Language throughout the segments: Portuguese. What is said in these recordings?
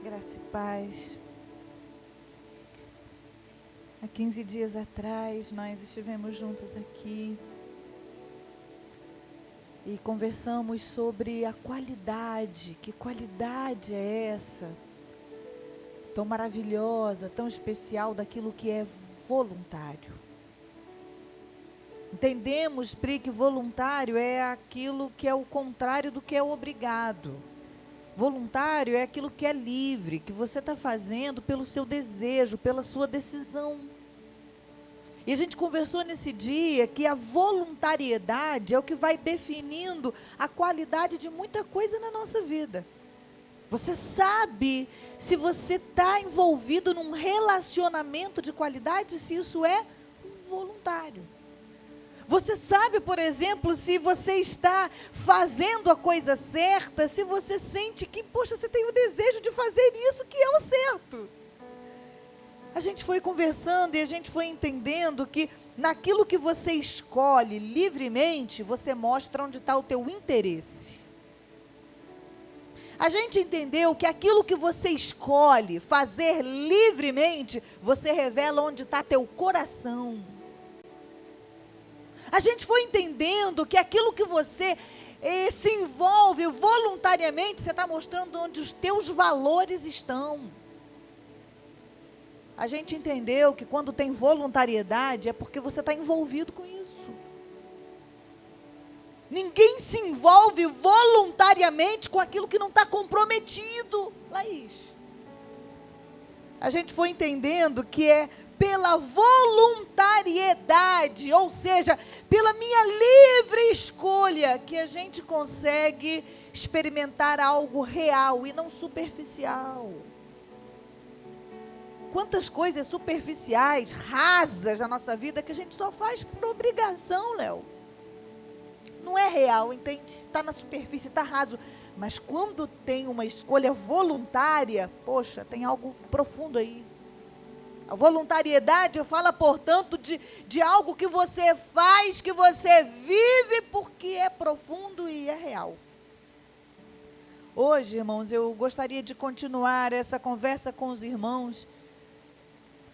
Graça e paz. Há 15 dias atrás, nós estivemos juntos aqui e conversamos sobre a qualidade. Que qualidade é essa? Tão maravilhosa, tão especial daquilo que é voluntário. Entendemos, Pri, que voluntário é aquilo que é o contrário do que é obrigado. Voluntário é aquilo que é livre, que você está fazendo pelo seu desejo, pela sua decisão. E a gente conversou nesse dia que a voluntariedade é o que vai definindo a qualidade de muita coisa na nossa vida. Você sabe se você está envolvido num relacionamento de qualidade, se isso é voluntário. Você sabe, por exemplo, se você está fazendo a coisa certa, se você sente que, poxa, você tem o desejo de fazer isso que é o certo. A gente foi conversando e a gente foi entendendo que naquilo que você escolhe livremente, você mostra onde está o teu interesse. A gente entendeu que aquilo que você escolhe fazer livremente, você revela onde está teu coração. A gente foi entendendo que aquilo que você se envolve voluntariamente, você está mostrando onde os teus valores estão. A gente entendeu que quando tem voluntariedade é porque você está envolvido com isso. Ninguém se envolve voluntariamente com aquilo que não está comprometido, Laís. A gente foi entendendo que é pela voluntariedade, ou seja, pela minha livre escolha, que a gente consegue experimentar algo real e não superficial. Quantas coisas superficiais, rasas na nossa vida que a gente só faz por obrigação, Léo. Não é real, entende? Está na superfície, está raso. Mas quando tem uma escolha voluntária, poxa, tem algo profundo aí. A voluntariedade fala, portanto, de algo que você faz, que você vive, porque é profundo e é real. Hoje, irmãos, eu gostaria de continuar essa conversa com os irmãos,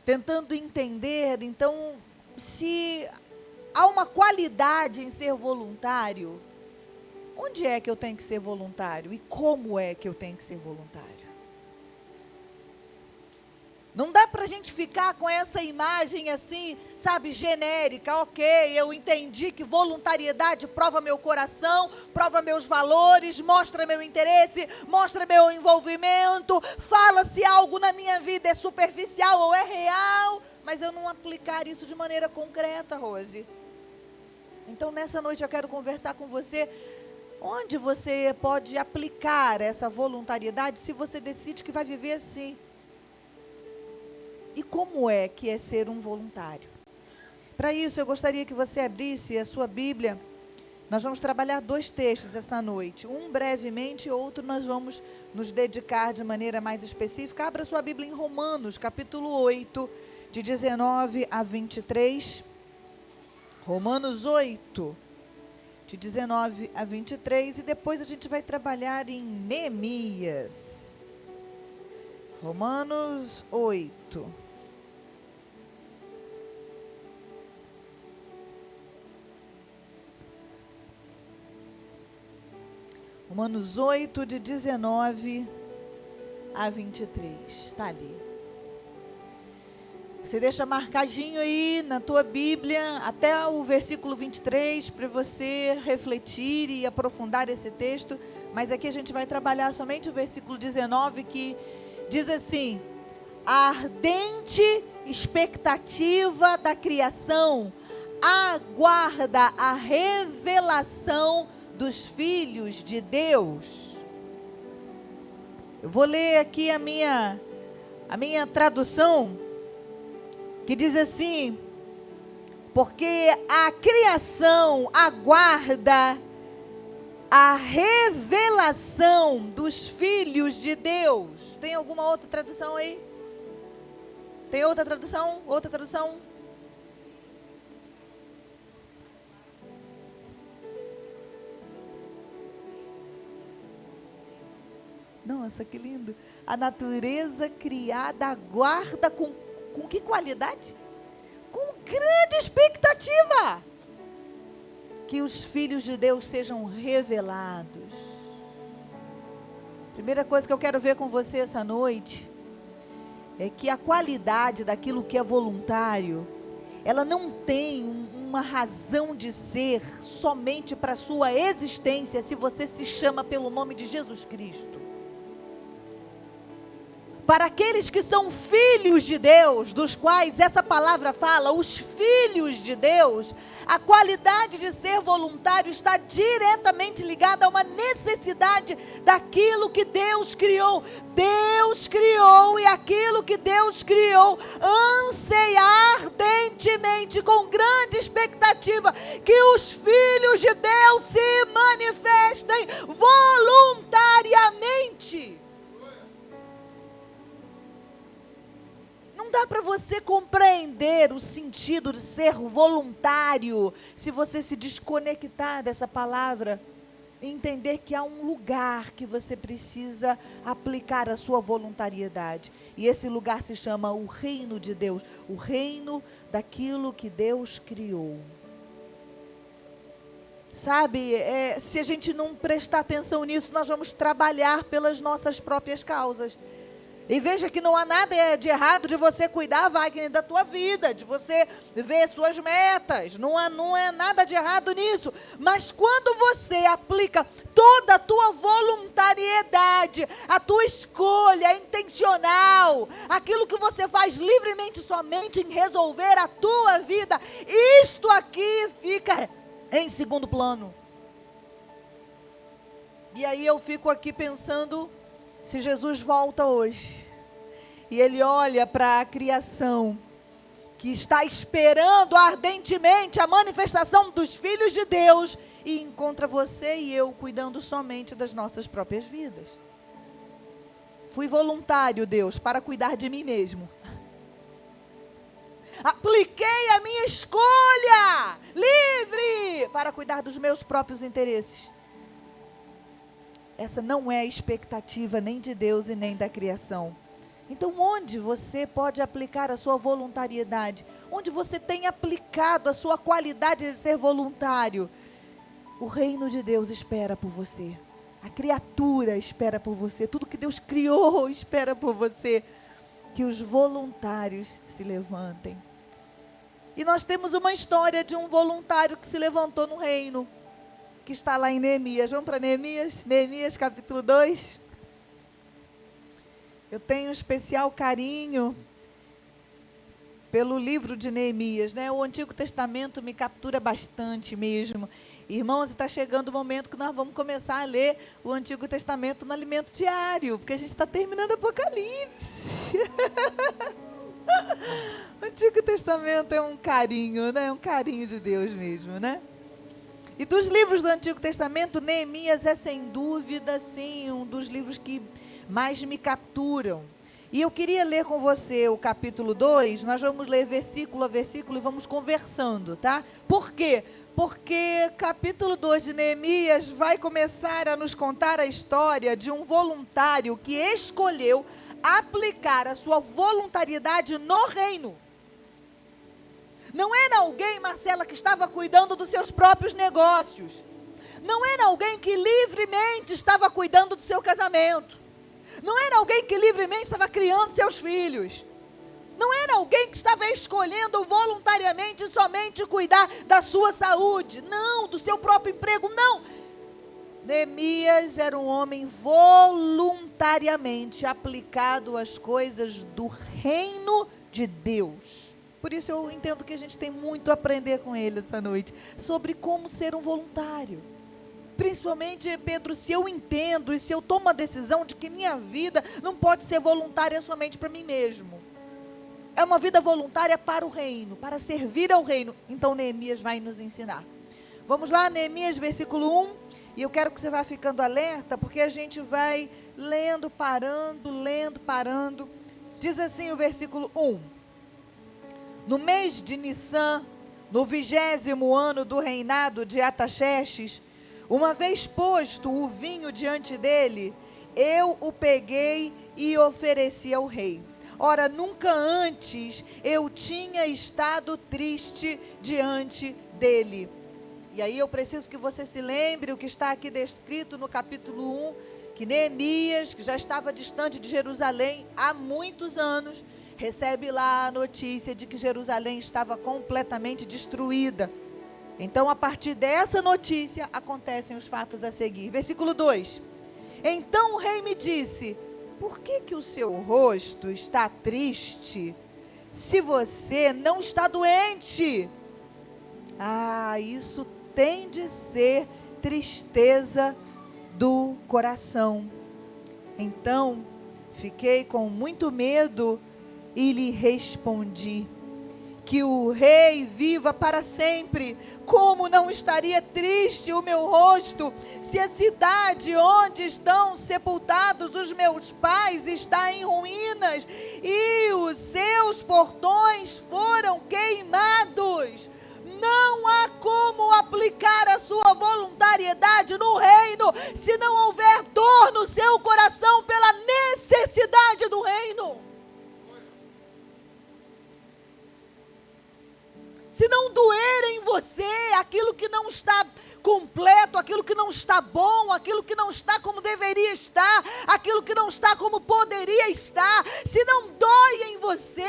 tentando entender, então, se há uma qualidade em ser voluntário, onde é que eu tenho que ser voluntário? E como é que eu tenho que ser voluntário? Não dá para a gente ficar com essa imagem assim, sabe, genérica. Ok, eu entendi que voluntariedade prova meu coração, prova meus valores, mostra meu interesse, mostra meu envolvimento, fala se algo na minha vida é superficial ou é real, mas eu não aplicar isso de maneira concreta, Rose. Então, nessa noite eu quero conversar com você, onde você pode aplicar essa voluntariedade se você decide que vai viver assim. E como é que é ser um voluntário? Para isso, eu gostaria que você abrisse a sua Bíblia. Nós vamos trabalhar 2 textos essa noite. Um brevemente, outro nós vamos nos dedicar de maneira mais específica. Abra sua Bíblia em Romanos, capítulo 8, de 19 a 23. Romanos 8, de 19 a 23. E depois a gente vai trabalhar em Neemias. Romanos 8. Romanos 8, de 19 a 23. Está ali. Você deixa marcadinho aí na tua Bíblia, até o versículo 23, para você refletir e aprofundar esse texto. Mas aqui a gente vai trabalhar somente o versículo 19, que diz assim: a ardente expectativa da criação aguarda a revelação dos filhos de Deus. Eu vou ler aqui a minha tradução, que diz assim: porque a criação aguarda a revelação dos filhos de Deus. Tem alguma outra tradução aí? Tem outra tradução? Outra tradução? Nossa, que lindo. A natureza criada aguarda com que qualidade? Com grande expectativa que os filhos de Deus sejam revelados. Primeira coisa que eu quero ver com você essa noite é que a qualidade daquilo que é voluntário, ela não tem uma razão de ser somente para a sua existência se você se chama pelo nome de Jesus Cristo. Para aqueles que são filhos de Deus, dos quais essa palavra fala, os filhos de Deus, a qualidade de ser voluntário está diretamente ligada a uma necessidade daquilo que Deus criou. Deus criou, e aquilo que Deus criou anseia ardentemente, com grande expectativa, que os filhos de Deus se manifestem voluntariamente. Não dá para você compreender o sentido de ser voluntário se você se desconectar dessa palavra e entender que há um lugar que você precisa aplicar a sua voluntariedade. E esse lugar se chama o reino de Deus, o reino daquilo que Deus criou. Sabe, se a gente não prestar atenção nisso, nós vamos trabalhar pelas nossas próprias causas. E veja que não há nada de errado de você cuidar, Wagner, da tua vida, de você ver suas metas, não é nada de errado nisso. Mas quando você aplica toda a tua voluntariedade, a tua escolha intencional, aquilo que você faz livremente somente em resolver a tua vida, isto aqui fica em segundo plano. E aí eu fico aqui pensando, se Jesus volta hoje, e Ele olha para a criação, que está esperando ardentemente a manifestação dos filhos de Deus, e encontra você e eu cuidando somente das nossas próprias vidas. Fui voluntário, Deus, para cuidar de mim mesmo. Apliquei a minha escolha livre para cuidar dos meus próprios interesses. Essa não é a expectativa nem de Deus e nem da criação. Então, onde você pode aplicar a sua voluntariedade? Onde você tem aplicado a sua qualidade de ser voluntário? O reino de Deus espera por você. A criatura espera por você. Tudo que Deus criou espera por você. Que os voluntários se levantem. E nós temos uma história de um voluntário que se levantou no reino, que está lá em Neemias. Vamos para Neemias? Neemias capítulo 2. Eu tenho um especial carinho pelo livro de Neemias, né? O Antigo Testamento me captura bastante mesmo. Irmãos, está chegando o momento que nós vamos começar a ler o Antigo Testamento no alimento diário, porque a gente está terminando Apocalipse. O Antigo Testamento é um carinho, né? É um carinho de Deus mesmo, né? E dos livros do Antigo Testamento, Neemias é sem dúvida, sim, um dos livros que mais me capturam. E eu queria ler com você o capítulo 2, nós vamos ler versículo a versículo e vamos conversando, tá? Por quê? Porque capítulo 2 de Neemias vai começar a nos contar a história de um voluntário que escolheu aplicar a sua voluntariedade no reino. Não era alguém, Marcela, que estava cuidando dos seus próprios negócios. Não era alguém que livremente estava cuidando do seu casamento. Não era alguém que livremente estava criando seus filhos. Não era alguém que estava escolhendo voluntariamente somente cuidar da sua saúde. Não, do seu próprio emprego, não. Neemias era um homem voluntariamente aplicado às coisas do reino de Deus. Por isso eu entendo que a gente tem muito a aprender com ele essa noite, sobre como ser um voluntário. Principalmente, Pedro, se eu entendo e se eu tomo a decisão de que minha vida não pode ser voluntária somente para mim mesmo. É uma vida voluntária para o reino, para servir ao reino. Então Neemias vai nos ensinar. Vamos lá, Neemias, versículo 1. E eu quero que você vá ficando alerta, porque a gente vai lendo, parando. Diz assim o versículo 1. No mês de Nissan, no 20º ano do reinado de Artaxerxes, uma vez posto o vinho diante dele, eu o peguei e ofereci ao rei. Ora, nunca antes eu tinha estado triste diante dele. E aí eu preciso que você se lembre o que está aqui descrito no capítulo 1, que Neemias, que já estava distante de Jerusalém há muitos anos, recebe lá a notícia de que Jerusalém estava completamente destruída. Então, a partir dessa notícia, acontecem os fatos a seguir. Versículo 2. Então o rei me disse: por que o seu rosto está triste, se você não está doente? Isso tem de ser tristeza do coração. Então, fiquei com muito medo e lhe respondi: que o rei viva para sempre. Como não estaria triste o meu rosto, se a cidade onde estão sepultados os meus pais está em ruínas, e os seus portões foram queimados? Não há como aplicar a sua voluntariedade no reino, se não houver dor no seu coração pela necessidade do reino. Se não doer em você aquilo que não está completo, aquilo que não está bom, aquilo que não está como deveria estar, aquilo que não está como poderia estar, se não dói em você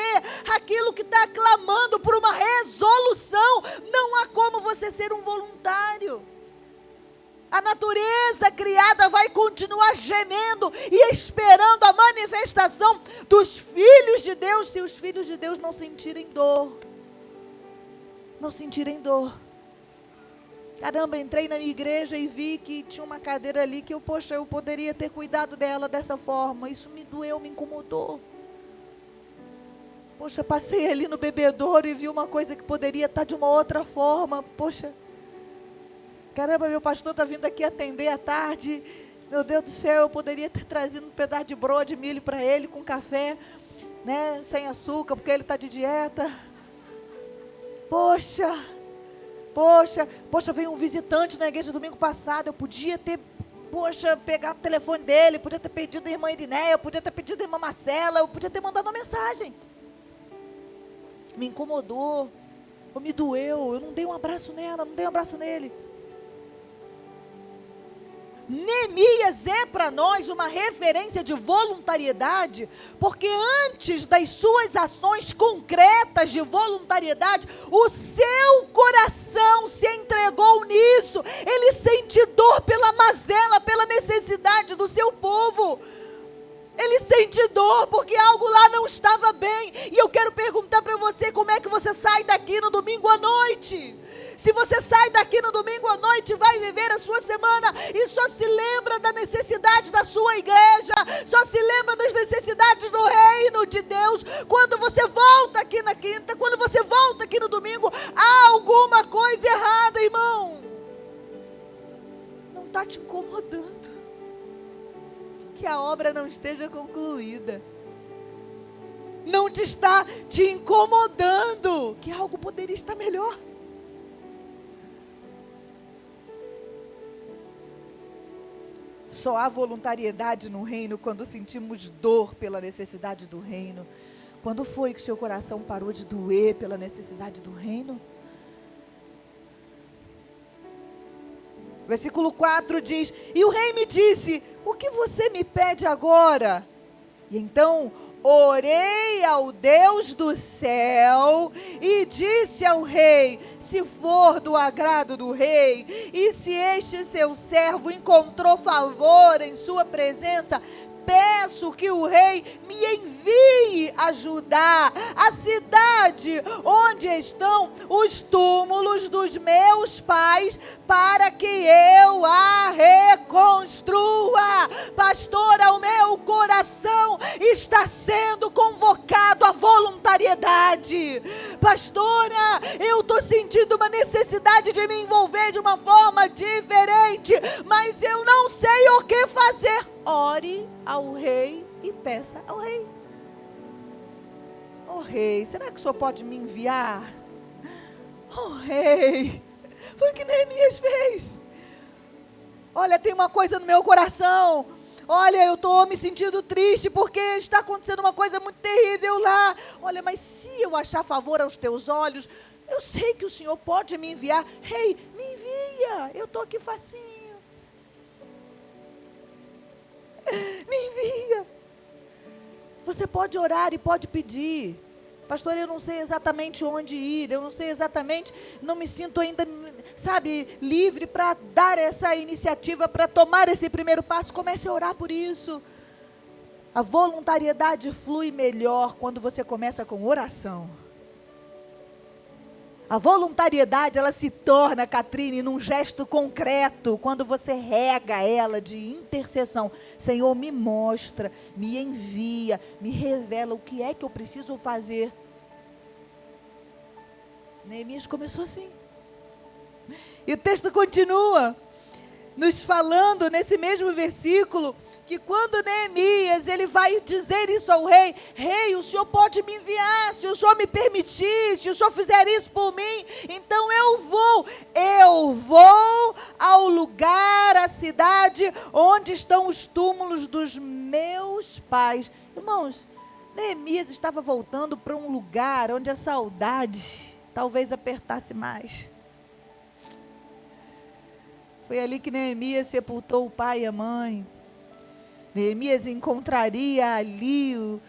aquilo que está clamando por uma resolução, não há como você ser um voluntário. A natureza criada vai continuar gemendo e esperando a manifestação dos filhos de Deus, se os filhos de Deus não sentirem dor. Não sentirem dor. Caramba, entrei na minha igreja e vi que tinha uma cadeira ali que eu poderia ter cuidado dela dessa forma. Isso me doeu, me incomodou. Passei ali no bebedouro e vi uma coisa que poderia estar de uma outra forma. Caramba, meu pastor está vindo aqui atender à tarde. Meu Deus do céu, eu poderia ter trazido um pedaço de broa de milho para ele com café, né, sem açúcar, porque ele está de dieta. Veio um visitante na igreja domingo passado, eu podia ter, pegado o telefone dele, podia ter pedido a irmã Irineia, eu podia ter pedido a irmã Marcela, eu podia ter mandado uma mensagem. Me incomodou, me doeu, eu não dei um abraço nela, não dei um abraço nele. Neemias é para nós uma referência de voluntariedade, porque antes das suas ações concretas de voluntariedade, o seu coração se entregou nisso. Ele sente dor pela mazela, pela necessidade do seu povo. Ele sente dor porque algo lá não estava bem. E eu quero perguntar para você, como é que você sai daqui no domingo à noite? Se você sai daqui no domingo à noite, vai viver a sua semana e só se lembra da necessidade da sua igreja, só se lembra das necessidades do reino de Deus, quando você volta aqui na quinta, quando você volta aqui no domingo, há alguma coisa errada, irmão. Não está te incomodando que a obra não esteja concluída. Não te está te incomodando que algo poderia estar melhor. Só há voluntariedade no reino quando sentimos dor pela necessidade do reino. Quando foi que o seu coração parou de doer pela necessidade do reino? Versículo 4 diz: e o rei me disse: o que você me pede agora? E então orei ao Deus do céu e disse ao rei: se for do agrado do rei, e se este seu servo encontrou favor em sua presença, peço que o rei me envie ajudar a cidade onde estão os túmulos dos meus pais, para que eu a reconstrua. Pastora, o meu coração está sendo convocado à voluntariedade. Pastora, eu estou sentindo uma necessidade de me envolver de uma forma diferente, mas eu não sei o que fazer. Ore ao rei e peça ao rei. Oh rei, será que o senhor pode me enviar? Oh rei, foi o que Neemias fez. Olha, tem uma coisa no meu coração. Olha, eu estou me sentindo triste porque está acontecendo uma coisa muito terrível lá. Olha, mas se eu achar favor aos teus olhos, eu sei que o Senhor pode me enviar. Rei, me envia, eu estou aqui facinho. Me envia. Você pode orar e pode pedir. Pastor, eu não sei exatamente onde ir, eu não sei exatamente, não me sinto ainda, livre para dar essa iniciativa, para tomar esse primeiro passo. Comece a orar por isso. A voluntariedade flui melhor quando você começa com oração. A voluntariedade, ela se torna, Catrine, num gesto concreto, quando você rega ela de intercessão. Senhor, me mostra, me envia, me revela o que é que eu preciso fazer. Neemias começou assim. E o texto continua, nos falando nesse mesmo versículo, que quando Neemias, ele vai dizer isso ao rei: rei, o senhor pode me enviar, se o senhor me permitir, se o senhor fizer isso por mim, então eu vou ao lugar, à cidade, onde estão os túmulos dos meus pais. Irmãos, Neemias estava voltando para um lugar onde a saudade talvez apertasse mais. Foi ali que Neemias sepultou o pai e a mãe. Neemias encontraria ali o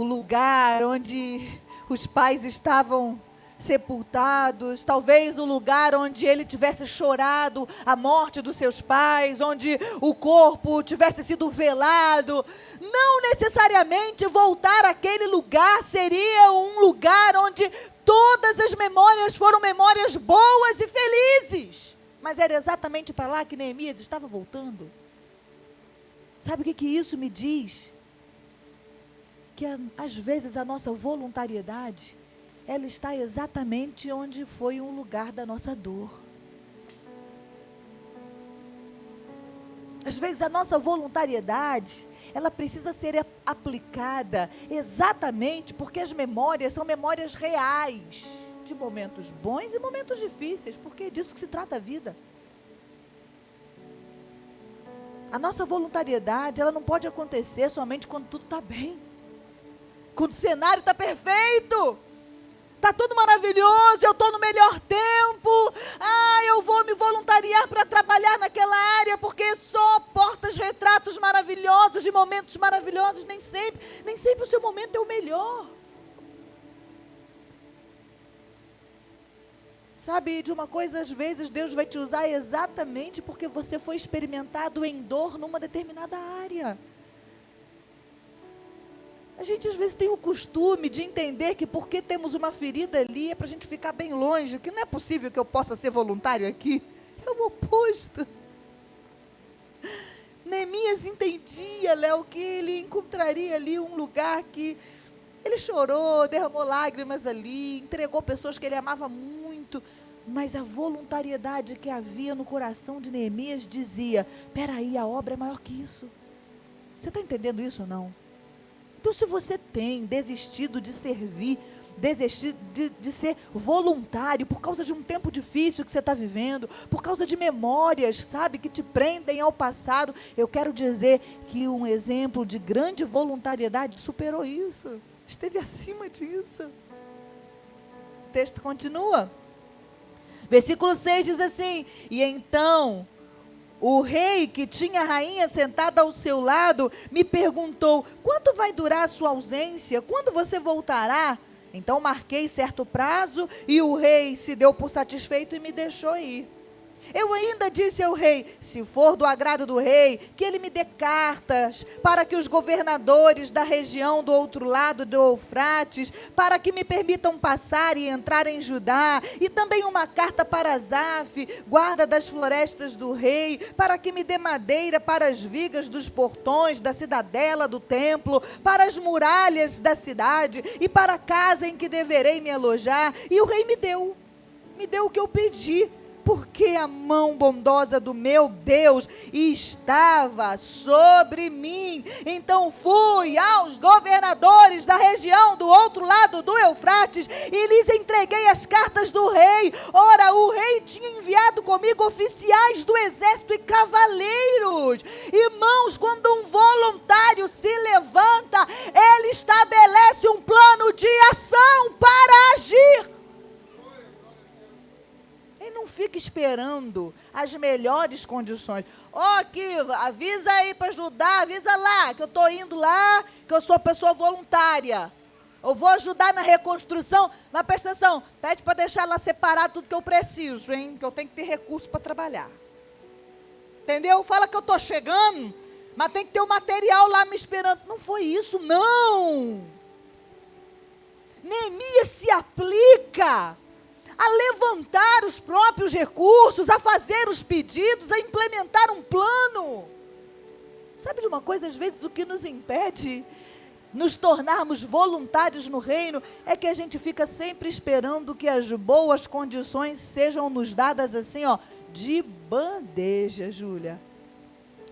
lugar onde os pais estavam sepultados, talvez o lugar onde ele tivesse chorado a morte dos seus pais, onde o corpo tivesse sido velado. Não necessariamente voltar àquele lugar seria um lugar onde todas as memórias foram memórias boas e felizes, mas era exatamente para lá que Neemias estava voltando. Sabe o que isso me diz? Que às vezes a nossa voluntariedade, ela está exatamente onde foi um lugar da nossa dor. Às vezes a nossa voluntariedade, ela precisa ser aplicada exatamente porque as memórias são memórias reais, de momentos bons e momentos difíceis, porque é disso que se trata a vida. A nossa voluntariedade, ela não pode acontecer somente quando tudo está bem. Quando o cenário está perfeito. Está tudo maravilhoso, eu estou no melhor tempo. Eu vou me voluntariar para trabalhar naquela área, porque só portas-retratos maravilhosos, de momentos maravilhosos. Nem sempre o seu momento é o melhor. Sabe de uma coisa, às vezes Deus vai te usar exatamente porque você foi experimentado em dor numa determinada área. A gente às vezes tem o costume de entender que porque temos uma ferida ali é para a gente ficar bem longe, que não é possível que eu possa ser voluntário aqui. É o oposto. Neemias entendia, Léo, que ele encontraria ali um lugar que ele chorou, derramou lágrimas ali, entregou pessoas que ele amava muito, mas a voluntariedade que havia no coração de Neemias dizia: peraí, a obra é maior que isso. Você está entendendo isso ou não? Então, se você tem desistido de servir, desistido de ser voluntário por causa de um tempo difícil que você está vivendo, por causa de memórias, que te prendem ao passado, eu quero dizer que um exemplo de grande voluntariedade superou isso. Esteve acima disso. O texto continua. Versículo 6 diz assim: e então o rei, que tinha a rainha sentada ao seu lado, me perguntou: quanto vai durar a sua ausência? Quando você voltará? Então marquei certo prazo e o rei se deu por satisfeito e me deixou ir. Eu ainda disse ao rei: se for do agrado do rei, que ele me dê cartas, para que os governadores da região do outro lado do Eufrates, para que me permitam passar e entrar em Judá, e também uma carta para Asaf, guarda das florestas do rei, para que me dê madeira para as vigas dos portões da cidadela do templo, para as muralhas da cidade, e para a casa em que deverei me alojar. E o rei me deu o que eu pedi. porque a mão bondosa do meu Deus estava sobre mim. Então fui aos governadores da região do outro lado do Eufrates e lhes entreguei as cartas do rei. Ora, o rei tinha enviado comigo oficiais do exército e cavaleiros. Irmãos, quando um voluntário se levanta, ele estabelece um plano de ação para agir. E não fica esperando as melhores condições. Aqui, avisa aí para ajudar, avisa lá, que eu estou indo lá, que eu sou pessoa voluntária. Eu vou ajudar na reconstrução, mas presta atenção, pede para deixar lá separado tudo que eu preciso, hein? Que eu tenho que ter recurso para trabalhar. Entendeu? Fala que eu estou chegando, mas tem que ter o material lá me esperando. Não foi isso, não. Neemias se aplica a levantar os próprios recursos, a fazer os pedidos, a implementar um plano. Sabe de uma coisa, às vezes o que nos impede nos tornarmos voluntários no reino é que a gente fica sempre esperando que as boas condições sejam nos dadas assim, ó, de bandeja, Júlia.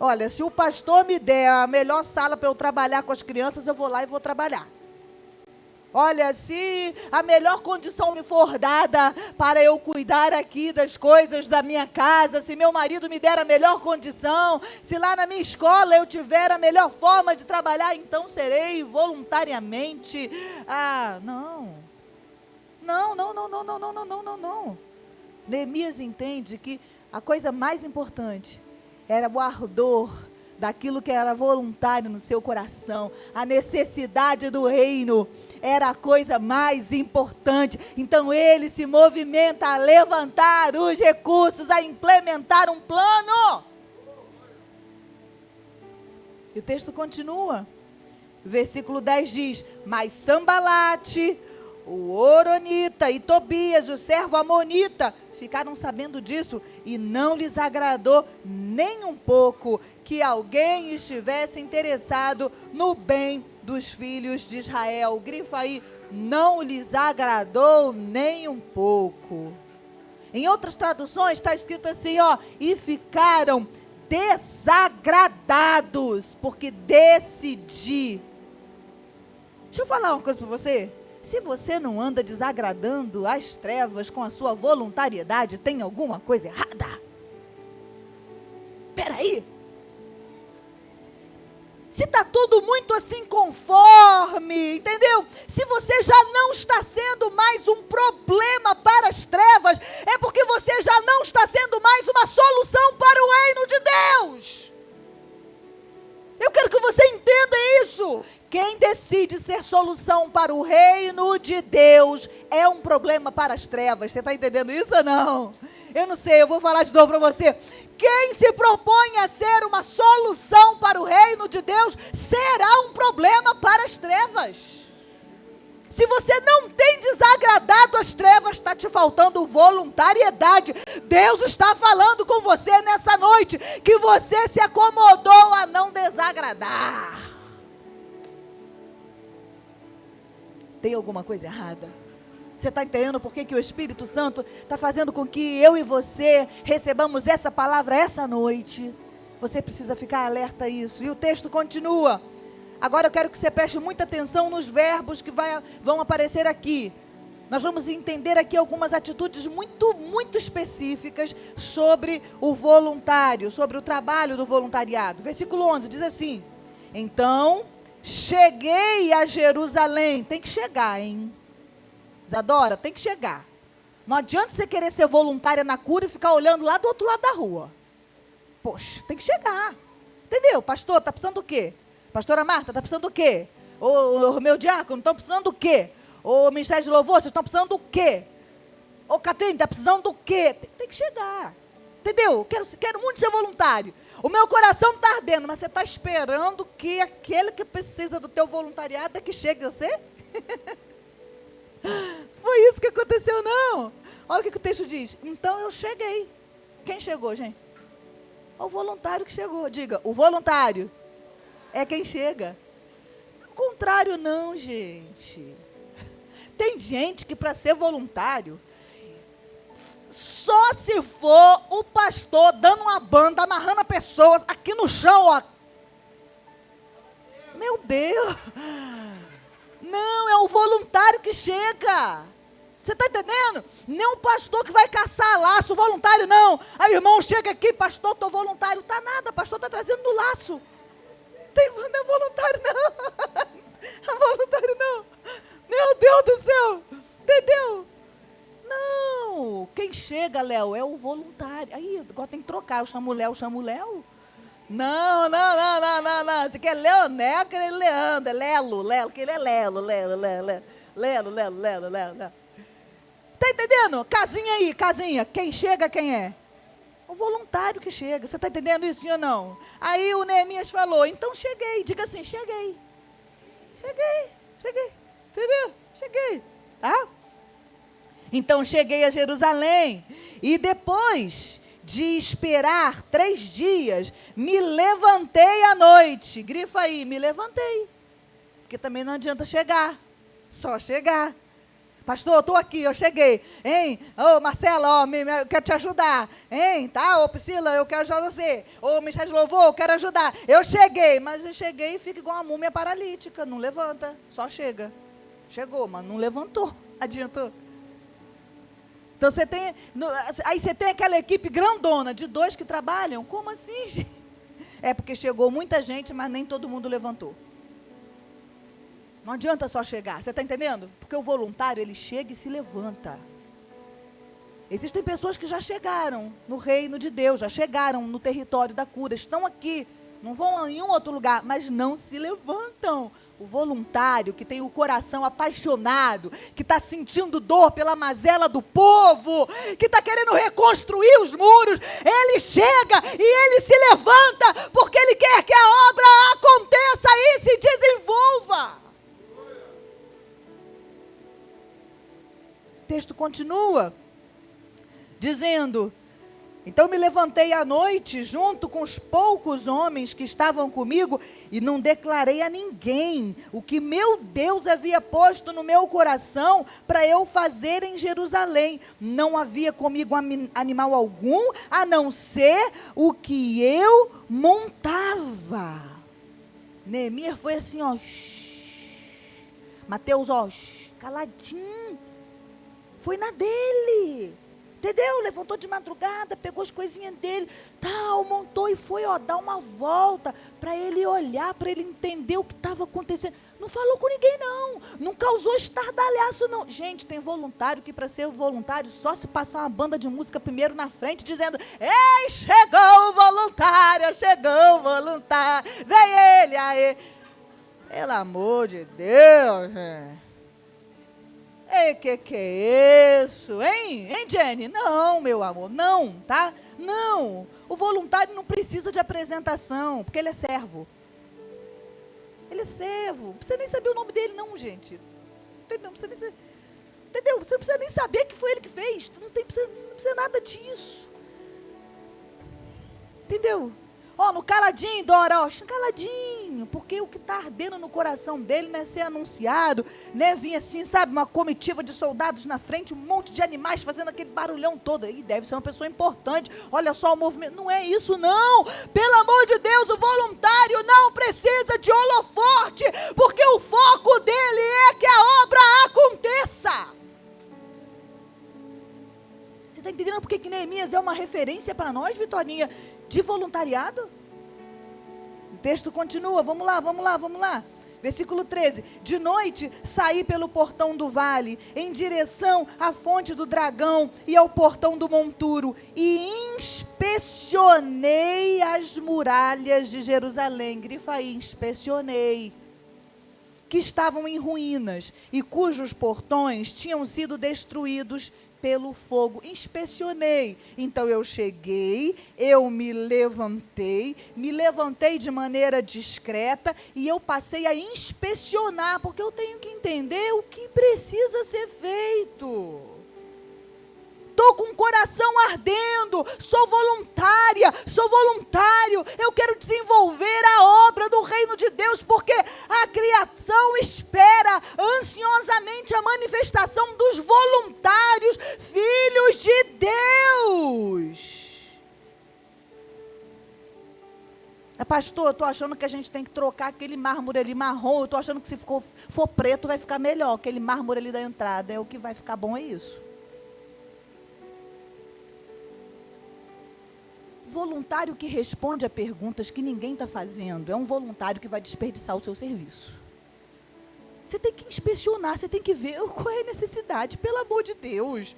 Olha, se o pastor me der a melhor sala para eu trabalhar com as crianças, eu vou lá e vou trabalhar. Olha, se a melhor condição me for dada para eu cuidar aqui das coisas da minha casa, se meu marido me der a melhor condição, se lá na minha escola eu tiver a melhor forma de trabalhar, então serei voluntariamente. Não. Não. Neemias entende que a coisa mais importante era o ardor daquilo que era voluntário no seu coração. A necessidade do reino era a coisa mais importante. Então ele se movimenta a levantar os recursos, a implementar um plano. E o texto continua. O versículo 10 diz: mas Sambalate, o Horonita e Tobias, o servo amonita, ficaram sabendo disso e não lhes agradou nem um pouco que alguém estivesse interessado no bem dos filhos de Israel. Grifa aí, não lhes agradou nem um pouco. Em outras traduções está escrito assim, ó, e ficaram desagradados, porque decidi. Deixa eu falar uma coisa para você. Se você não anda desagradando as trevas com a sua voluntariedade, tem alguma coisa errada. Peraí. Se está tudo muito assim conforme, entendeu? Se você já não está sendo mais um problema para as trevas, é porque você já não está sendo mais uma solução para o reino de Deus. Eu quero que você entenda isso. Quem decide ser solução para o reino de Deus é um problema para as trevas. Você está entendendo isso ou não? Eu não sei, eu vou falar de novo para você. Quem se propõe a ser uma solução para o reino de Deus será um problema para as trevas. Se você não tem desagradado as trevas, está te faltando voluntariedade. Deus está falando com você nessa noite, que você se acomodou a não desagradar. Tem alguma coisa errada? Você está entendendo por que o Espírito Santo está fazendo com que eu e você recebamos essa palavra essa noite? Você precisa ficar alerta a isso. E o texto continua. Agora eu quero que você preste muita atenção nos verbos que vão aparecer aqui. Nós vamos entender aqui algumas atitudes muito específicas sobre o voluntário, sobre o trabalho do voluntariado. Versículo 11 diz assim: então cheguei a Jerusalém. Tem que chegar, hein? Isadora, tem que chegar. Não adianta você querer ser voluntária na cura e ficar olhando lá do outro lado da rua. Poxa, tem que chegar. Entendeu? Pastor, está precisando do quê? Pastora Marta, está precisando do quê? O meu diácono, estão precisando do quê? O Ministério de Louvor, vocês estão precisando do quê? Ô Catrine, está precisando do quê? Tem que chegar. Entendeu? Quero muito ser voluntário. O meu coração está ardendo, mas você está esperando que aquele que precisa do teu voluntariado é que chegue a você? Foi isso que aconteceu, não. Olha o que o texto diz. Então eu cheguei. Quem chegou, gente? O voluntário que chegou. Diga, o voluntário é quem chega. O contrário não, gente. Tem gente que para ser voluntário Só se for o pastor dando uma banda, amarrando pessoas aqui no chão, ó. Meu Deus. Não, é o voluntário que chega. Você está entendendo? Nem um pastor que vai caçar laço, voluntário não. Aí o irmão chega aqui, pastor, estou voluntário. Está nada, pastor está trazendo no laço. Não é voluntário não. É voluntário não. Meu Deus do céu. Entendeu? Não. Quem chega, Léo, é o voluntário. Aí, agora tem que trocar. Eu chamo o Léo, Não. Você quer Leonel, quer Leandro, é Lelo, que ele é Lelo. Tá entendendo? Casinha aí, casinha. Quem chega, quem é? O voluntário que chega. Você tá entendendo isso, sim ou não? Aí o Neemias falou, então cheguei. Diga assim, cheguei. Entendeu? Cheguei. Tá? Então cheguei a Jerusalém. E depois de esperar 3 dias, me levantei à noite. Grifa aí, me levantei. Porque também não adianta chegar. Só chegar. Pastor, eu estou aqui, eu cheguei. Hein? Ô, Marcela, eu quero te ajudar. Hein? Tá? Ô, Priscila, eu quero ajudar você. Ô, Michel de Louvor, eu quero ajudar. Eu cheguei, mas eu cheguei e fico igual uma múmia paralítica. Não levanta, só chega. Chegou, mas não levantou. Adiantou. Então você tem, aí você tem aquela equipe grandona de 2 que trabalham. Como assim, gente? É porque chegou muita gente, mas nem todo mundo levantou. Não adianta só chegar, você está entendendo? Porque o voluntário, ele chega e se levanta. Existem pessoas que já chegaram no reino de Deus, já chegaram no território da cura, estão aqui, não vão a nenhum outro lugar, mas não se levantam. O voluntário que tem o coração apaixonado, que está sentindo dor pela mazela do povo, que está querendo reconstruir os muros, ele chega e ele se levanta, porque ele quer que a obra aconteça e se desenvolva. O texto continua dizendo, então me levantei à noite junto com os poucos homens que estavam comigo e não declarei a ninguém o que meu Deus havia posto no meu coração para eu fazer em Jerusalém. Não havia comigo animal algum, a não ser o que eu montava. Neemias foi assim, ó, Mateus, ó, caladinho. Foi na dele, entendeu? Levantou de madrugada, pegou as coisinhas dele, tal, montou e foi, ó, dar uma volta, para ele olhar, para ele entender o que estava acontecendo. Não falou com ninguém não causou estardalhaço não. Gente, tem voluntário que para ser voluntário, só se passar uma banda de música primeiro na frente, dizendo, ei, chegou o voluntário, vem ele aí. Pelo amor de Deus, gente. Ei, que é isso? Hein, Jenny? Não, meu amor, não, tá? Não, o voluntário não precisa de apresentação, porque ele é servo. Ele é servo, não precisa nem saber o nome dele não, gente. Entendeu? Não precisa nem, entendeu? Você não precisa nem saber que foi ele que fez, não precisa nada disso. Entendeu? Ó, no caladinho, Dora, ó, caladinho, porque o que está ardendo no coração dele não é ser anunciado, né, vir assim, sabe, uma comitiva de soldados na frente, um monte de animais fazendo aquele barulhão todo, e deve ser uma pessoa importante, olha só o movimento, não é isso não, pelo amor de Deus, o voluntário não precisa de holoforte, porque o foco dele é que a obra aconteça. Você está entendendo porque que Neemias é uma referência para nós, Vitorinha, de voluntariado? O texto continua, vamos lá. Versículo 13, de noite saí pelo portão do vale, em direção à fonte do dragão e ao portão do monturo, e inspecionei as muralhas de Jerusalém, grifa aí, inspecionei, que estavam em ruínas, e cujos portões tinham sido destruídos pelo fogo. Inspecionei. Então eu cheguei, eu me levantei de maneira discreta e eu passei a inspecionar, porque eu tenho que entender o que precisa ser feito. Estou com o coração ardendo, sou voluntário, eu quero desenvolver a obra do reino de Deus, porque criação espera ansiosamente a manifestação dos voluntários, filhos de Deus. Pastor, eu estou achando que a gente tem que trocar aquele mármore ali marrom, eu estou achando que se for preto vai ficar melhor, aquele mármore ali da entrada, o que vai ficar bom é isso. Voluntário que responde a perguntas que ninguém está fazendo, é um voluntário que vai desperdiçar o seu serviço. Você tem que inspecionar, você tem que ver qual é a necessidade, pelo amor de Deus.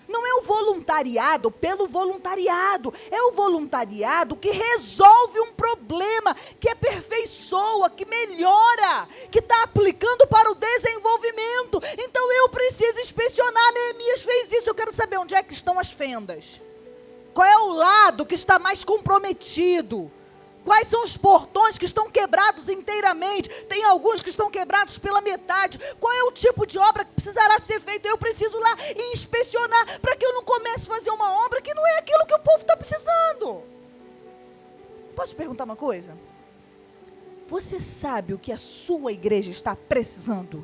Não é o voluntariado pelo voluntariado, é o voluntariado que resolve um problema, que aperfeiçoa, que melhora, que está aplicando para o desenvolvimento. Então eu preciso inspecionar. Neemias fez isso. Eu quero saber onde é que estão as fendas. Qual é o lado que está mais comprometido? Quais são os portões que estão quebrados inteiramente? Tem alguns que estão quebrados pela metade. Qual é o tipo de obra que precisará ser feito? Eu preciso lá inspecionar para que eu não comece a fazer uma obra que não é aquilo que o povo está precisando. Posso te perguntar uma coisa? Você sabe o que a sua igreja está precisando?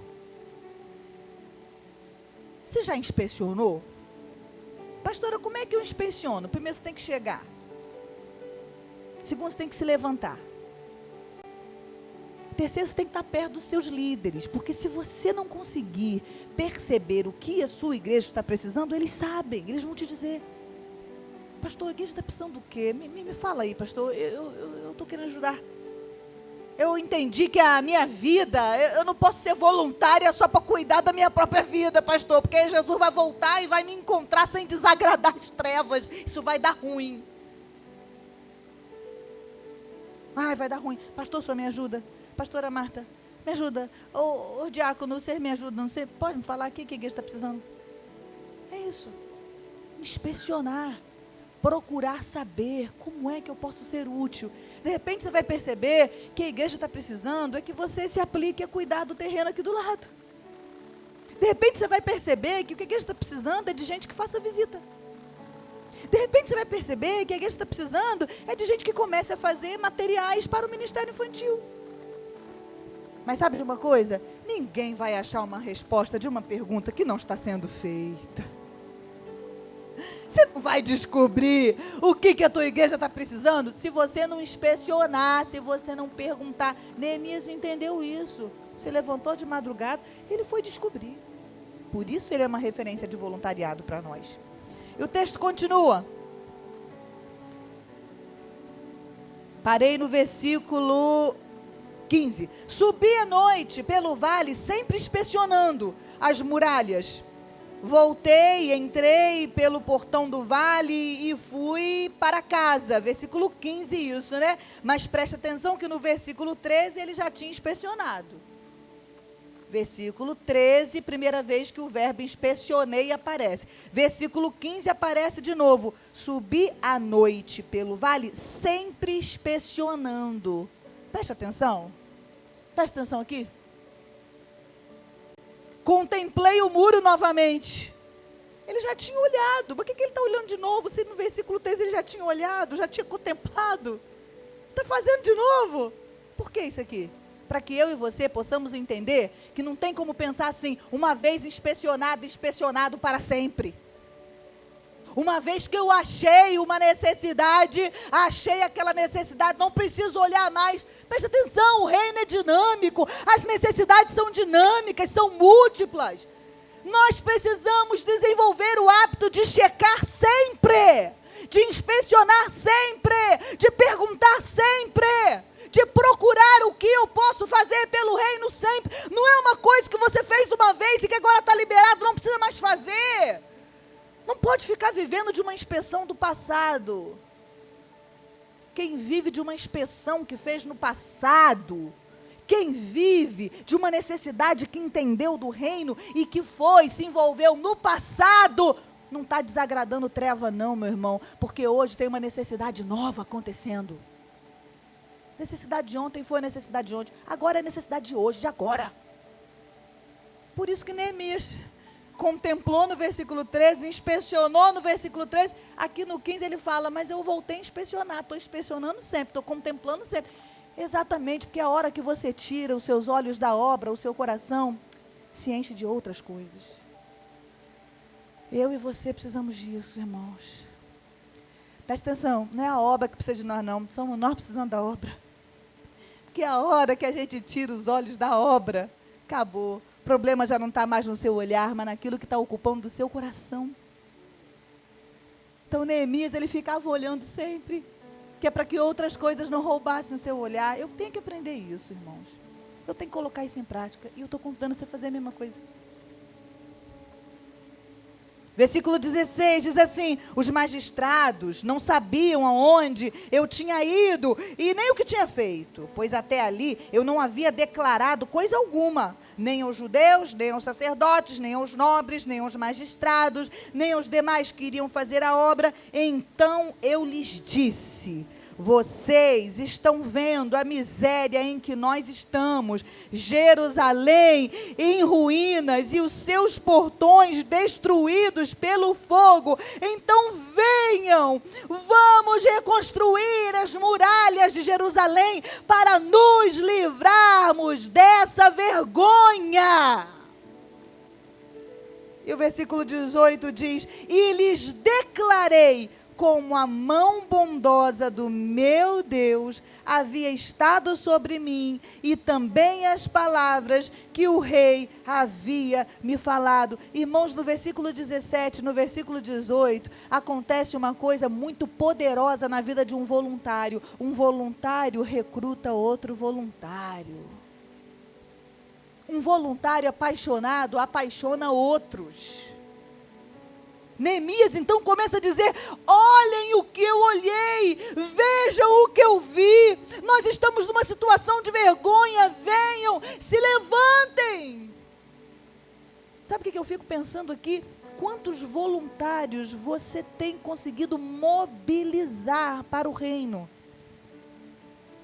Você já inspecionou? Pastora, como é que eu inspeciono? Primeiro você tem que chegar. Segundo, você tem que se levantar. Terceiro, você tem que estar perto dos seus líderes, porque se você não conseguir perceber o que a sua igreja está precisando, eles sabem, eles vão te dizer. Pastor, a igreja está precisando do quê? Me fala aí, pastor, eu estou querendo ajudar. Eu entendi que a minha vida, eu não posso ser voluntária só para cuidar da minha própria vida, pastor, porque aí Jesus vai voltar e vai me encontrar sem desagradar as trevas, isso vai dar ruim. Ai, vai dar ruim. Pastor, o senhor me ajuda? Pastora Marta, me ajuda. Ô diácono, você me ajuda? Não sei, pode me falar aqui que a igreja está precisando? É isso. Inspecionar. Procurar saber como é que eu posso ser útil. De repente você vai perceber que a igreja está precisando é que você se aplique a cuidar do terreno aqui do lado. De repente você vai perceber que o que a igreja está precisando é de gente que faça visita. De repente você vai perceber que a igreja está precisando é de gente que comece a fazer materiais para o ministério infantil. Mas sabe de uma coisa? Ninguém vai achar uma resposta de uma pergunta que não está sendo feita. Você não vai descobrir o que a tua igreja está precisando se você não inspecionar, se você não perguntar. Neemias entendeu isso. Se levantou de madrugada, ele foi descobrir. Por isso ele é uma referência de voluntariado para nós. E o texto continua. Parei no versículo 15. Subi à noite pelo vale, sempre inspecionando as muralhas. Voltei, entrei pelo portão do vale e fui para casa. Versículo 15 isso, né? Mas presta atenção que no versículo 13 ele já tinha inspecionado. Versículo 13, primeira vez que o verbo inspecionei aparece. Versículo 15 aparece de novo. Subi à noite pelo vale, sempre inspecionando. Presta atenção. Presta atenção aqui. Contemplei o muro novamente. Ele já tinha olhado. Por que ele está olhando de novo? Se no versículo 13 ele já tinha olhado, já tinha contemplado. Está fazendo de novo? Por que isso aqui? Para que eu e você possamos entender que não tem como pensar assim, uma vez inspecionado para sempre. Uma vez que eu achei uma necessidade, achei aquela necessidade, não preciso olhar mais. Preste atenção, o reino é dinâmico, as necessidades são dinâmicas, são múltiplas. Nós precisamos desenvolver o hábito de checar sempre, de inspecionar sempre, de perguntar sempre, de procurar o que eu posso fazer pelo reino sempre. Não é uma coisa que você fez uma vez e que agora está liberado, não precisa mais fazer. Não pode ficar vivendo de uma inspeção do passado. Quem vive de uma inspeção que fez no passado, quem vive de uma necessidade que entendeu do reino e que se envolveu no passado, não está desagradando treva não, meu irmão, porque hoje tem uma necessidade nova acontecendo. Necessidade de ontem foi a necessidade de ontem, agora é a necessidade de hoje, de agora. Por isso que Neemias contemplou no versículo 13, inspecionou no versículo 13, aqui no 15 ele fala, mas eu voltei a inspecionar, estou inspecionando sempre, estou contemplando sempre. Exatamente, porque a hora que você tira os seus olhos da obra, o seu coração se enche de outras coisas. Eu e você precisamos disso, irmãos. Presta atenção, não é a obra que precisa de nós não, somos nós precisando da obra. Porque a hora que a gente tira os olhos da obra, acabou. O problema já não está mais no seu olhar, mas naquilo que está ocupando do seu coração. Então Neemias, ele ficava olhando sempre, que é para que outras coisas não roubassem o seu olhar. Eu tenho que aprender isso, irmãos. Eu tenho que colocar isso em prática. E eu estou convidando você a fazer a mesma coisa. Versículo 16 diz assim: os magistrados não sabiam aonde eu tinha ido e nem o que tinha feito, pois até ali eu não havia declarado coisa alguma, nem aos judeus, nem aos sacerdotes, nem aos nobres, nem aos magistrados, nem aos demais que iriam fazer a obra. Então eu lhes disse: vocês estão vendo a miséria em que nós estamos, Jerusalém em ruínas e os seus portões destruídos pelo fogo. Então venham, vamos reconstruir as muralhas de Jerusalém para nos livrarmos dessa vergonha. E o versículo 18 diz: e lhes declarei como a mão bondosa do meu Deus havia estado sobre mim, e também as palavras que o rei havia me falado. Irmãos, no versículo 17, no versículo 18, acontece uma coisa muito poderosa na vida de um voluntário. Um voluntário recruta outro voluntário. Um voluntário apaixonado apaixona outros. Neemias então começa a dizer: olhem o que eu olhei, vejam o que eu vi, nós estamos numa situação de vergonha, venham, se levantem. Sabe o que eu fico pensando aqui? Quantos voluntários você tem conseguido mobilizar para o reino?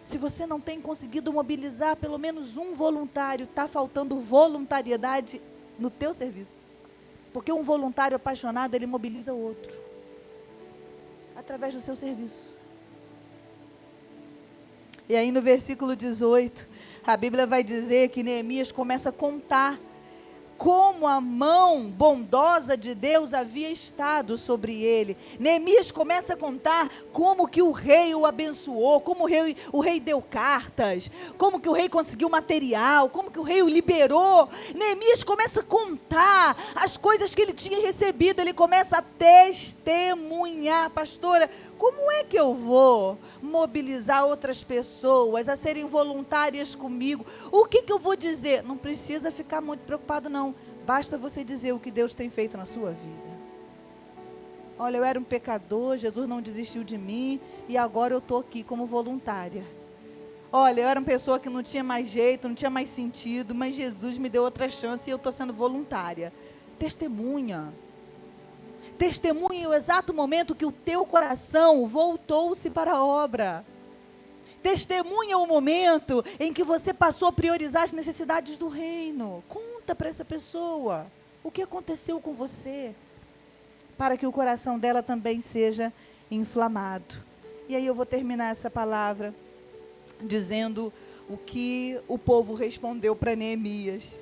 Se você não tem conseguido mobilizar pelo menos um voluntário, está faltando voluntariedade no teu serviço. Porque um voluntário apaixonado, ele mobiliza o outro. Através do seu serviço. E aí no versículo 18, a Bíblia vai dizer que Neemias começa a contar como a mão bondosa de Deus havia estado sobre ele. Neemias começa a contar como que o rei o abençoou, como o rei deu cartas, como que o rei conseguiu material, como que o rei o liberou. Neemias começa a contar as coisas que ele tinha recebido, ele começa a testemunhar. Pastora, como é que eu vou mobilizar outras pessoas a serem voluntárias comigo? O que eu vou dizer? Não precisa ficar muito preocupado não. Basta você dizer o que Deus tem feito na sua vida. Olha, eu era um pecador, Jesus não desistiu de mim e agora eu estou aqui como voluntária. Olha, eu era uma pessoa que não tinha mais jeito, não tinha mais sentido, mas Jesus me deu outra chance e eu estou sendo voluntária. Testemunha. Testemunha o exato momento que o teu coração voltou-se para a obra. Testemunha o momento em que você passou a priorizar as necessidades do reino. Conta para essa pessoa o que aconteceu com você, para que o coração dela também seja inflamado. E aí eu vou terminar essa palavra dizendo o que o povo respondeu para Neemias.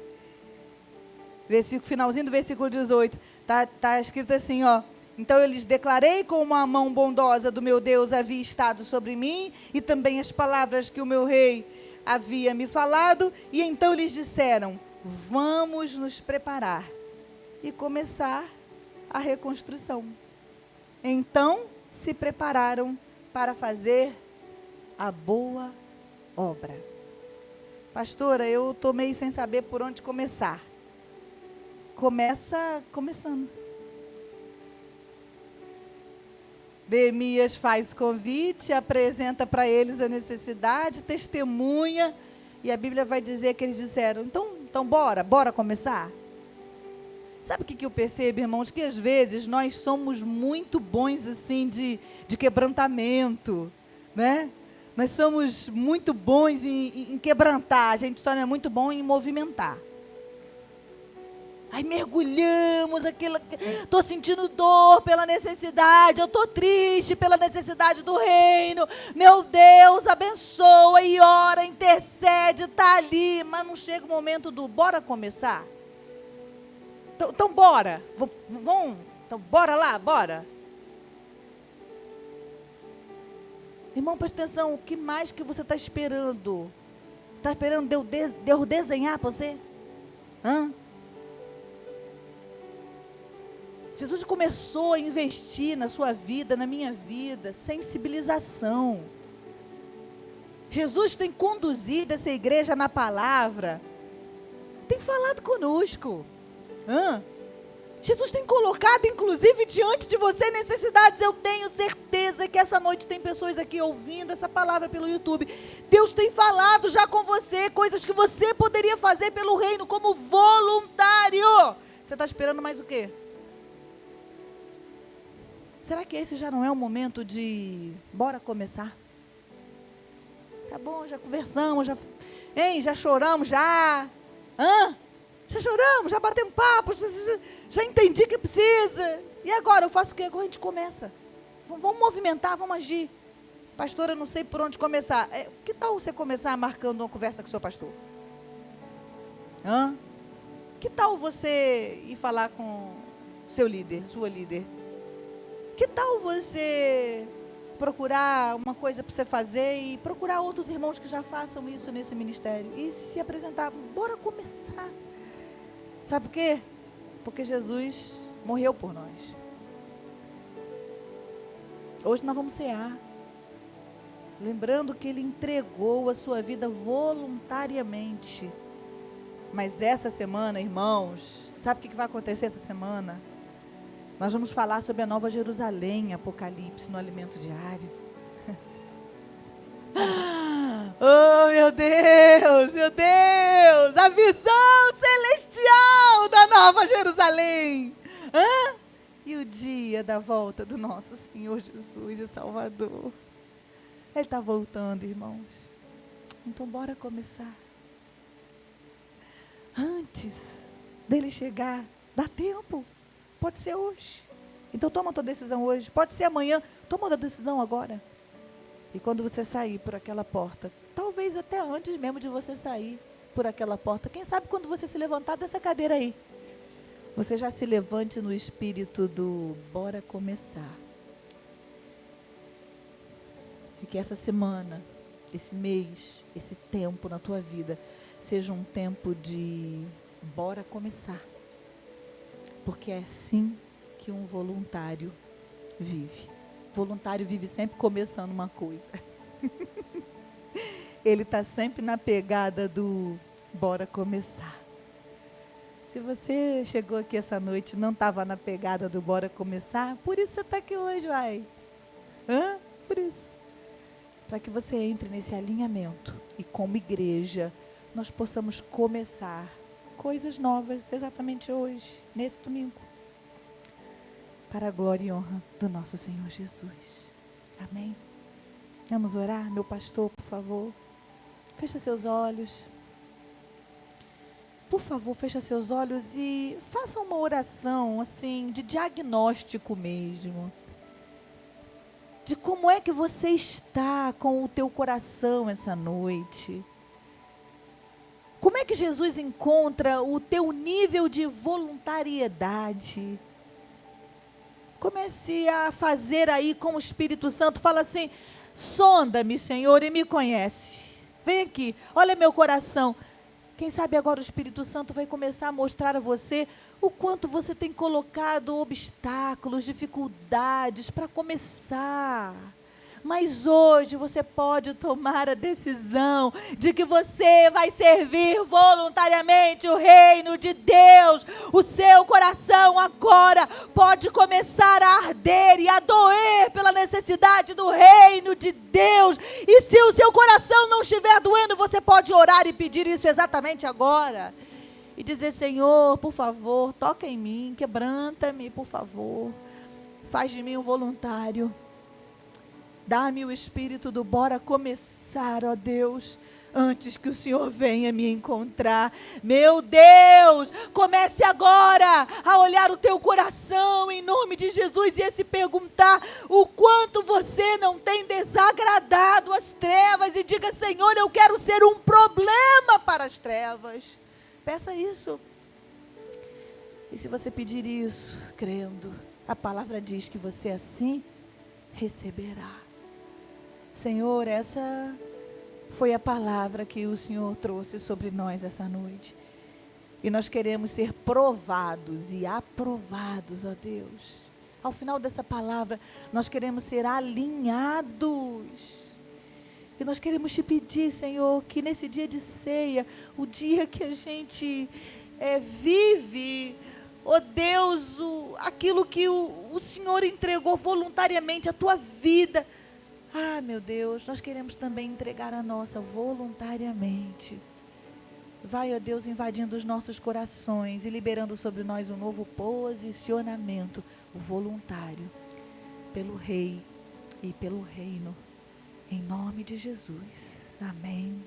Finalzinho do versículo 18, tá escrito assim, ó: então eu lhes declarei como a mão bondosa do meu Deus havia estado sobre mim, e também as palavras que o meu rei havia me falado, e então lhes disseram: vamos nos preparar e começar a reconstrução. Então se prepararam para fazer a boa obra. Pastora, eu estou meio sem saber por onde começar. Começando. Neemias faz convite, apresenta para eles a necessidade, testemunha, e a Bíblia vai dizer que eles disseram: então bora começar? Sabe o que eu percebo, irmãos? Que às vezes nós somos muito bons assim de quebrantamento, né? Nós somos muito bons em quebrantar, a gente só não é muito bom em movimentar. Aí mergulhamos, estou sentindo dor pela necessidade, eu estou triste pela necessidade do reino. Meu Deus, abençoa e ora, intercede, está ali. Mas não chega o momento do bora começar? Então bora, vamos, então bora lá, bora. Irmão, presta atenção, o que mais que você está esperando? Está esperando Deus desenhar para você? Hã? Jesus começou a investir na sua vida, na minha vida, sensibilização. Jesus tem conduzido essa igreja na palavra, tem falado conosco. Jesus tem colocado, inclusive, diante de você necessidades. Eu tenho certeza que essa noite tem pessoas aqui ouvindo essa palavra pelo YouTube. Deus tem falado já com você, coisas que você poderia fazer pelo reino como voluntário. Você está esperando mais o quê? Será que esse já não é o momento de bora começar? Tá bom, já conversamos, já choramos, já choramos, já batemos papo, já entendi que precisa. E agora eu faço o quê? Agora a gente começa. Vamos movimentar, vamos agir. Pastora, eu não sei por onde começar. Que tal você começar marcando uma conversa com o seu pastor? Que tal você ir falar com seu líder, sua líder? Que tal você procurar uma coisa para você fazer e procurar outros irmãos que já façam isso nesse ministério e se apresentar? Bora começar. Sabe por quê? Porque Jesus morreu por nós. Hoje nós vamos cear, lembrando que Ele entregou a sua vida voluntariamente. Mas essa semana, irmãos, sabe o que vai acontecer essa semana? Nós vamos falar sobre a Nova Jerusalém, Apocalipse, no Alimento Diário. Oh, meu Deus, a visão celestial da Nova Jerusalém. E o dia da volta do nosso Senhor Jesus e Salvador. Ele está voltando, irmãos. Então, bora começar. Antes dele chegar, dá tempo. Pode ser hoje. Então toma a tua decisão hoje. Pode ser amanhã. Toma a decisão agora. E quando você sair por aquela porta, talvez até antes mesmo de você sair por aquela porta, quem sabe quando você se levantar dessa cadeira aí, você já se levante no espírito do bora começar. E que essa semana, esse mês, esse tempo na tua vida, seja um tempo de bora começar. Porque é assim que um voluntário vive. Voluntário vive sempre começando uma coisa. Ele está sempre na pegada do bora começar. Se você chegou aqui essa noite e não estava na pegada do bora começar, por isso você está aqui hoje, vai. Por isso. Para que você entre nesse alinhamento e como igreja, nós possamos começar coisas novas exatamente hoje, nesse domingo. Para a glória e honra do nosso Senhor Jesus. Amém? Vamos orar? Meu pastor, por favor. Fecha seus olhos. Por favor, fecha seus olhos e faça uma oração, assim, de diagnóstico mesmo. De como é que você está com o teu coração essa noite. Como é que Jesus encontra o teu nível de voluntariedade? Comece a fazer aí com o Espírito Santo. Fala assim: sonda-me, Senhor, e me conhece. Vem aqui, olha meu coração. Quem sabe agora o Espírito Santo vai começar a mostrar a você o quanto você tem colocado obstáculos, dificuldades para começar. Mas hoje você pode tomar a decisão de que você vai servir voluntariamente o reino de Deus. O seu coração agora pode começar a arder e a doer pela necessidade do reino de Deus. E se o seu coração não estiver doendo, você pode orar e pedir isso exatamente agora. E dizer: Senhor, por favor, toca em mim, quebranta-me, por favor. Faz de mim um voluntário. Dá-me o espírito do bora começar, ó Deus. antes que o Senhor venha me encontrar. Meu Deus, comece agora a olhar o teu coração em nome de Jesus e a se perguntar o quanto você não tem desagradado as trevas e diga: Senhor, eu quero ser um problema para as trevas. Peça isso. E se você pedir isso, crendo, a palavra diz que você assim receberá. Senhor, essa foi a palavra que o Senhor trouxe sobre nós essa noite. E nós queremos ser provados e aprovados, ó Deus. Ao final dessa palavra, nós queremos ser alinhados. E nós queremos te pedir, Senhor, que nesse dia de ceia, o dia que a gente vive, ó Deus, aquilo que o Senhor entregou voluntariamente, a tua vida. Ah, meu Deus, nós queremos também entregar a nossa voluntariamente. Vai, ó Deus, invadindo os nossos corações e liberando sobre nós um novo posicionamento voluntário pelo Rei e pelo Reino. Em nome de Jesus. Amém.